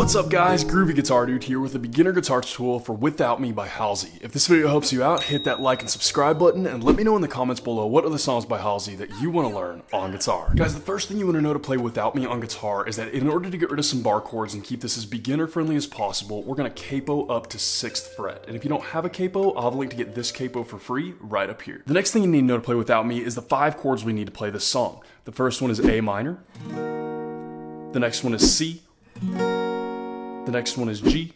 What's up guys, Groovy Guitar Dude here with a beginner guitar tutorial for Without Me by Halsey. If this video helps you out, hit that like and subscribe button and let me know in the comments below what other songs by Halsey that you want to learn on guitar. Guys, the first thing you want to know to play Without Me on guitar is that in order to get rid of some bar chords and keep this as beginner friendly as possible, we're going to capo up to 6th fret. And if you don't have a capo, I'll have a link to get this capo for free right up here. The next thing you need to know to play Without Me is the 5 chords we need to play this song. The first one is A minor, the next one is C, the next one is G,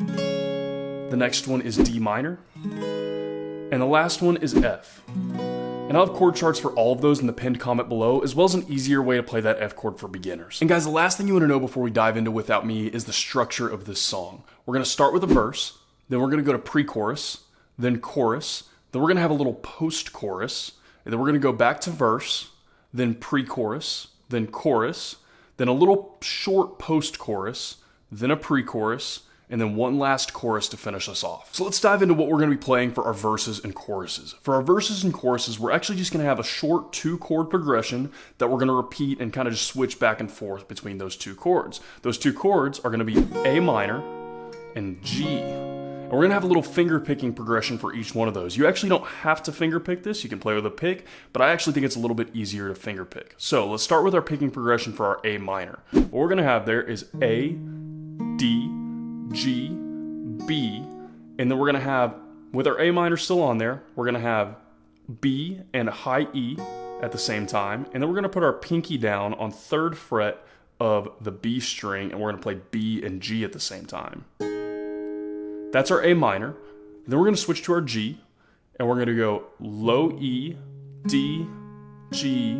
the next one is D minor, and the last one is F. And I'll have chord charts for all of those in the pinned comment below, as well as an easier way to play that F chord for beginners. And guys, the last thing you want to know before we dive into Without Me is the structure of this song. We're going to start with a verse, then we're going to go to pre-chorus, then chorus, then we're going to have a little post-chorus, and then we're going to go back to verse, then pre-chorus, then chorus, then a little short post-chorus, then a pre-chorus, and then one last chorus to finish us off. So let's dive into what we're going to be playing for our verses and choruses. For our verses and choruses, we're actually just going to have a short 2-chord progression that we're going to repeat and kind of just switch back and forth between those 2 chords. Those 2 chords are going to be A minor and G. And we're going to have a little finger picking progression for each one of those. You actually don't have to finger pick this. You can play with a pick, but I actually think it's a little bit easier to finger pick. So let's start with our picking progression for our A minor. What we're going to have there is A, D, G, B, and then we're going to have, with our A minor still on there, we're going to have B and a high E at the same time, and then we're going to put our pinky down on 3rd fret of the B string, and we're going to play B and G at the same time. That's our A minor. Then we're going to switch to our G, and we're going to go low E, D, G,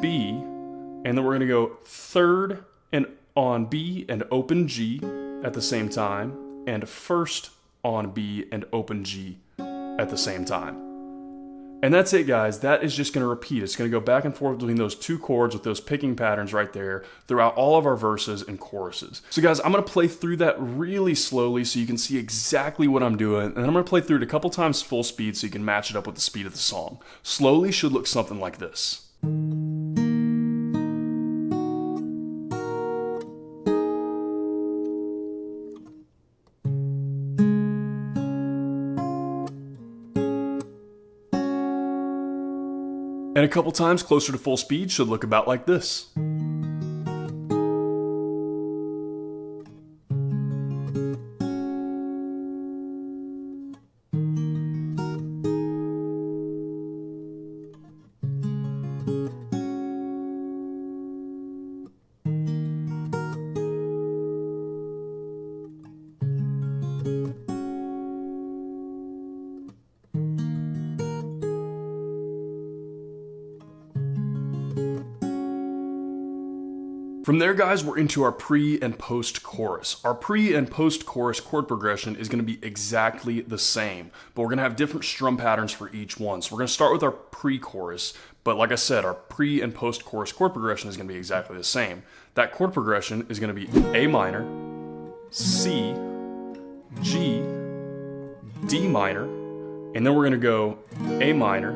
B, and then we're going to go 3rd and on B and open G at the same time, and 1st on B and open G at the same time. And that's it guys, that is just going to repeat. It's going to go back and forth between those 2 chords with those picking patterns right there throughout all of our verses and choruses. So guys, I'm going to play through that really slowly so you can see exactly what I'm doing, and then I'm going to play through it a couple times full speed so you can match it up with the speed of the song. Slowly should look something like this. And a couple times closer to full speed should look about like this. From there, guys, we're into our pre and post chorus. Our pre and post chorus chord progression is going to be exactly the same, but we're going to have different strum patterns for each one. So we're going to start with our pre-chorus, but like I said, our pre and post chorus chord progression is going to be exactly the same. That chord progression is going to be A minor, C, G, D minor, and then we're going to go A minor,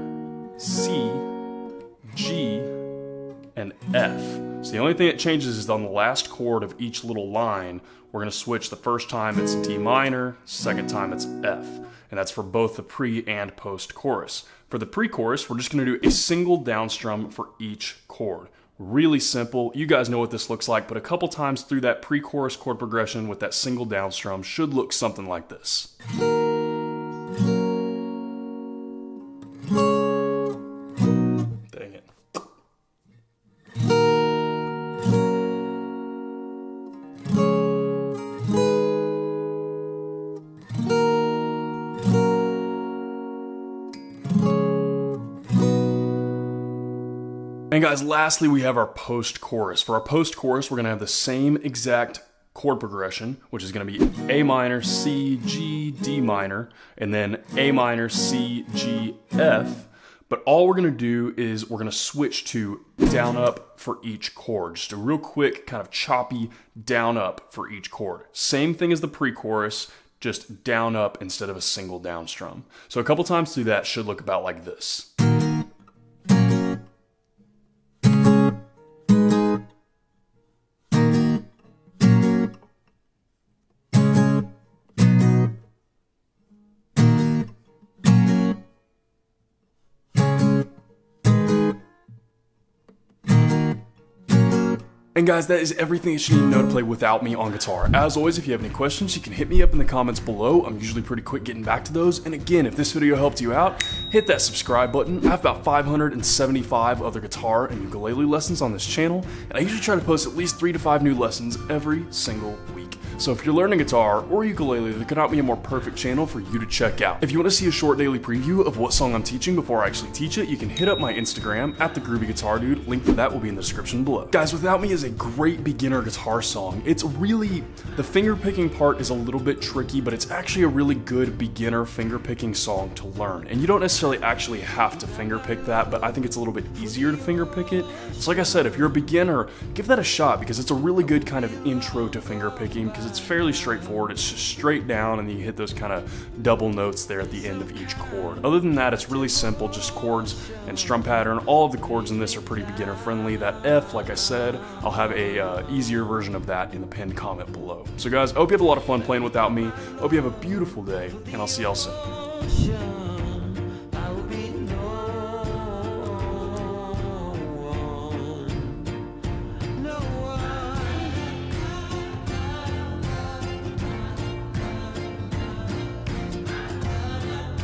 C, G, and F. So the only thing that changes is on the last chord of each little line, we're going to switch. The first time it's D minor, second time it's F. And that's for both the pre and post chorus. For the pre-chorus, we're just going to do a single down strum for each chord. Really simple. You guys know what this looks like, but a couple times through that pre-chorus chord progression with that single down strum should look something like this. And guys, lastly, we have our post-chorus. For our post-chorus, we're going to have the same exact chord progression, which is going to be A minor, C, G, D minor, and then A minor, C, G, F. But all we're going to do is we're going to switch to down up for each chord. Just a real quick kind of choppy down up for each chord. Same thing as the pre-chorus, just down up instead of a single down strum. So a couple times through that should look about like this. And guys, that is everything that you need to know to play Without Me on guitar. As always, if you have any questions, you can hit me up in the comments below. I'm usually pretty quick getting back to those. And again, if this video helped you out, hit that subscribe button. I have about 575 other guitar and ukulele lessons on this channel, and I usually try to post at least 3 to 5 new lessons every single week. So if you're learning guitar or ukulele, there could not be a more perfect channel for you to check out. If you want to see a short daily preview of what song I'm teaching before I actually teach it, you can hit up my Instagram at @thegroovyguitardude. Link for that will be in the description below. Guys, Without Me is a great beginner guitar song. It's really, the finger picking part is a little bit tricky, but it's actually a really good beginner finger picking song to learn. And you don't necessarily actually have to finger pick that, but I think it's a little bit easier to finger pick it. So like I said, if you're a beginner, give that a shot because it's a really good kind of intro to finger picking because it's fairly straightforward. It's just straight down and then you hit those kind of double notes there at the end of each chord. Other than that, it's really simple, just chords and strum pattern. All of the chords in this are pretty beginner friendly. That F, like I said, I'll have a easier version of that in the pinned comment below. So guys, I hope you have a lot of fun playing Without Me. Hope you have a beautiful day, and I'll see y'all soon.